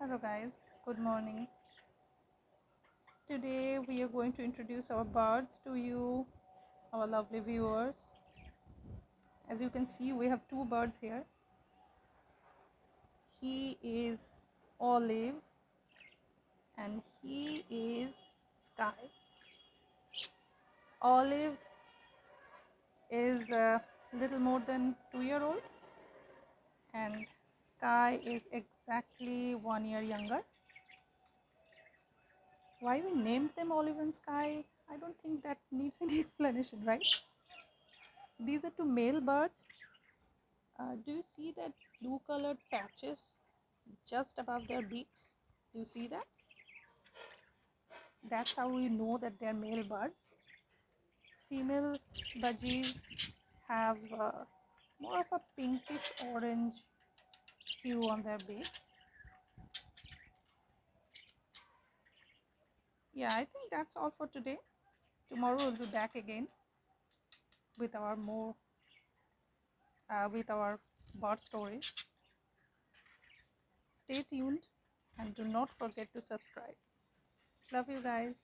Hello guys, good morning. Today we are going to introduce our birds to you, our lovely viewers. As you can see, we have two birds here. He is Olive and he is Sky. Olive is a little more than 2-year-old and Sky is exactly 1 year younger. Why we named them Olive and Sky, I don't think that needs any explanation, right? These are two male birds. Do you see that blue colored patches just above their beaks? Do you see that? That's how we know that they're male birds. Female budgies have more of a pinkish orange hue on their beaks. Yeah, I think that's all for today. Tomorrow we'll be back again with our bird stories. Stay tuned and do not forget to subscribe. Love you guys.